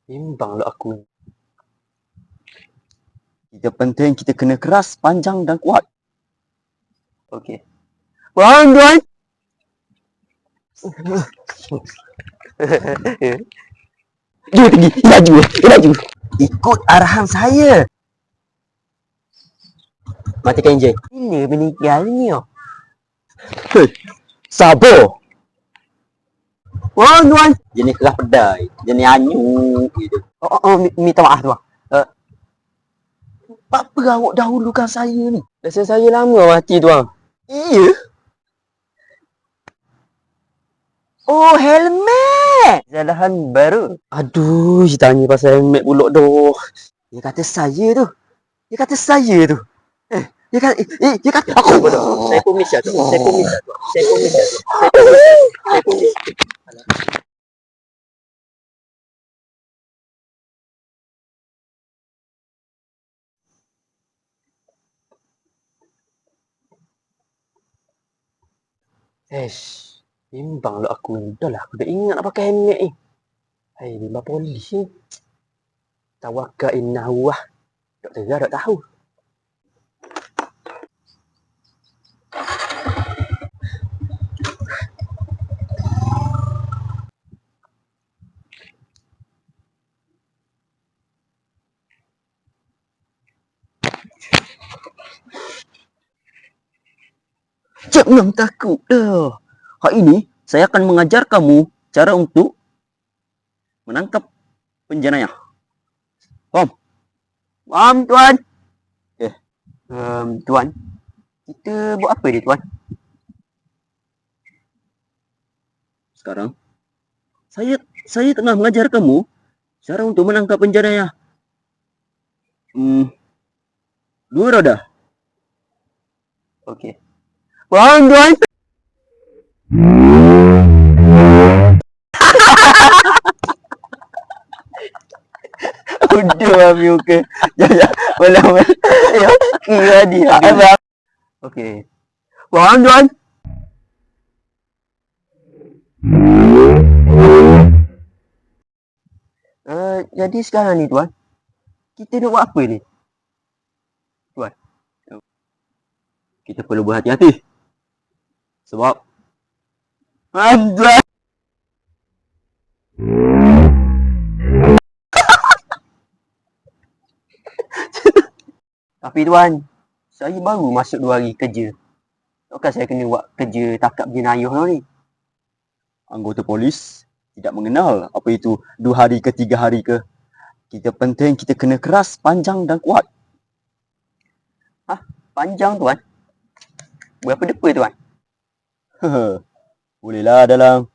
Bimbanglah aku ni. Kita penting kita kena keras, panjang dan kuat. Okey. Tuan. Dia pergi, laju. Ikut arahan saya. Matikan enjin. Bila meninggalnya? Hei, sabar. Tuan. Jenis keras pedai. Jenis anyuk gitu. Minta maaf tuan. Apa awak dahulukan saya ni? Rasa saya lama mati tuan. Iya. Oh, helmet. Kesalahan baru. Aduh, dia tanya pasal helmet pulak dah. Dia kata saya tu. Dia kata aku bodoh. Saya komis tu. Saya komis. Bimbanglah aku ni. Dah lah, aku dah ingat nak pakai helmet ni. Hai, bimbang polis ni. Tawakkal innahu wah. Tak terah, tak tahu. Jangan takut dah. Hari ini, saya akan mengajar kamu cara untuk menangkap penjenayah. Faham, tuan? Tuan, kita buat apa ni, tuan? Sekarang, saya tengah mengajar kamu cara untuk menangkap penjenayah. Dua roda. Okey. Faham, tuan? Udah ambil ke. Jangan malam. Ya, kira dia. Okey. Faham, tuan? Jadi sekarang ni, tuan, kita nak buat apa ni? Tuan, kita perlu berhati-hati. Sebab tuan. Tapi tuan, saya baru masuk 2 hari kerja. Takkan saya kena buat kerja tangkap jenayah ni? Anggota polis tidak mengenal apa itu 2 hari ke 3 hari ke. Kita penting kita kena keras, panjang dan kuat. Panjang tuan? Berapa depa tuan? Bolehlah dalam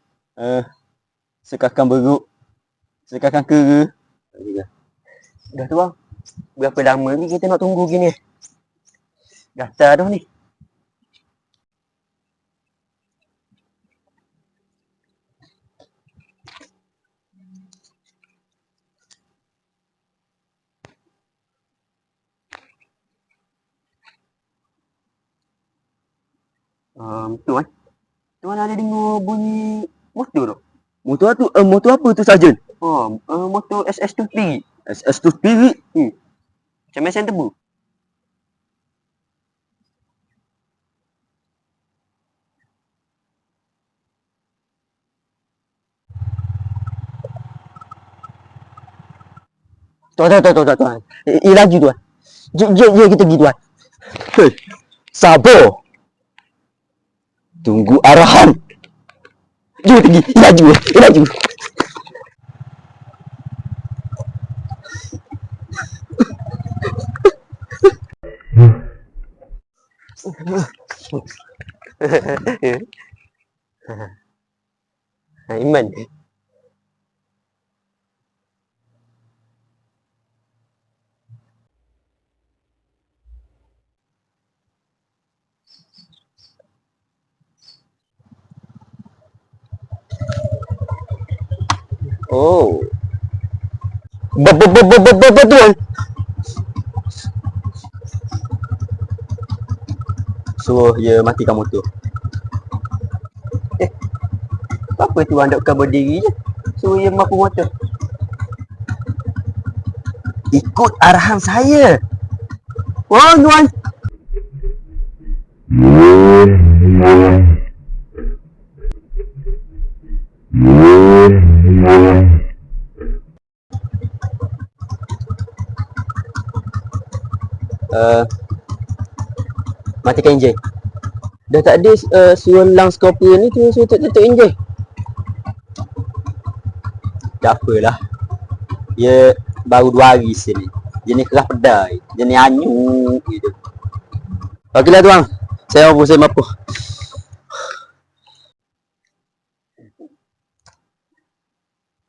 sekakan beruk, sekakan kera. Dah tuan. Berapa lama ni kita nak tunggu gini? Gatal dah ni. Tuan. Tuan ada dengar bunyi motor tu? Motor apa tu, Sarjan? Motor SS2 Spirit. SS2 Spirit? Macam mesin tebu. Tuan. Laju tuan. Jom kita pergi tuan. Hei, sabar. Tunggu arahan. Jom pergi, laju. Iman. Oh. Betul. Suruh dia matikan motor. Apa tuan dok berdiri je? Suruh dia mampu motor. Ikut arahan saya. Tuan. Matikan enjin. Dah tak ada suruh lang Scorpion ni, tu suruh tutup enjin. Tak apalah. Dia baru 2 hari sini. Jenis keras pedai. Jenis anyuk gitu. Okeylah tuan. Saya mampu.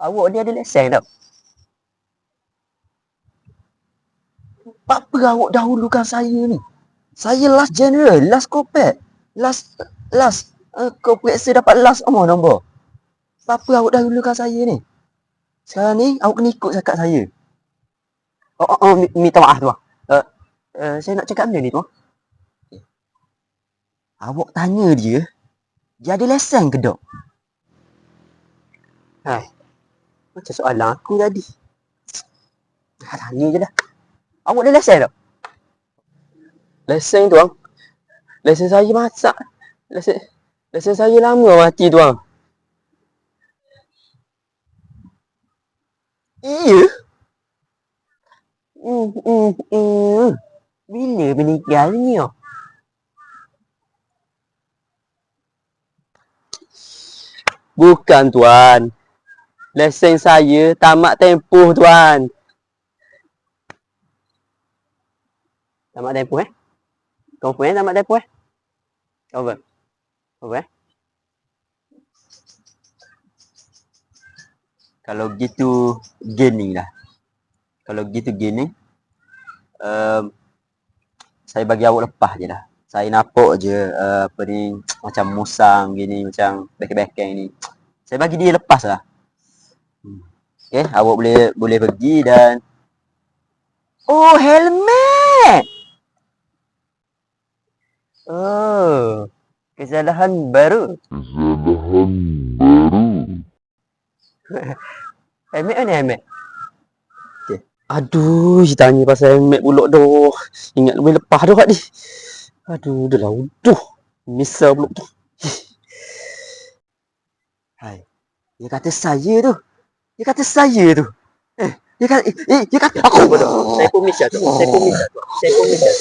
Awak ni ada lesen tak? Apa awak dahulukan saya ni? Saya last general, last kopek. Last kompresor dapat last nombor. Apa awak dahulukan saya ni? Sekarang ni awak kena ikut cakap saya. Minta maaf tuan. Saya nak cakap benda ni tuan. Awak tanya dia ada lesen ke tak? Hai. Macam soalan aku tadi. Tanya je lah. Awak ada lesen tak? Lesen tuan. Lesen saya masak. Lesen saya lama mati tuan. Iya. Bila meninggalnya? Bukan tuan. Lesen saya tamat tempoh tuan. Tamat tempoh Confirm tamat tempoh Confirm. Kalau gitu gaining lah. Saya bagi awak lepas je lah. Saya nampak je apa ni macam musang gini, macam beken-beken ni. Saya bagi dia lepas lah. Okay, awak boleh pergi dan oh, helmet. Oh, kesalahan baru. Helmet mana helmet? Okay. Aduh, tanya pasal helmet pulak dah. Ingat boleh lepas dah kat ni. Aduh, dah lah. Misal pulak tu. Hai. Dia kata saya tu. Dia kata aku bodoh. Saya pun misal tu. Saya pun misal.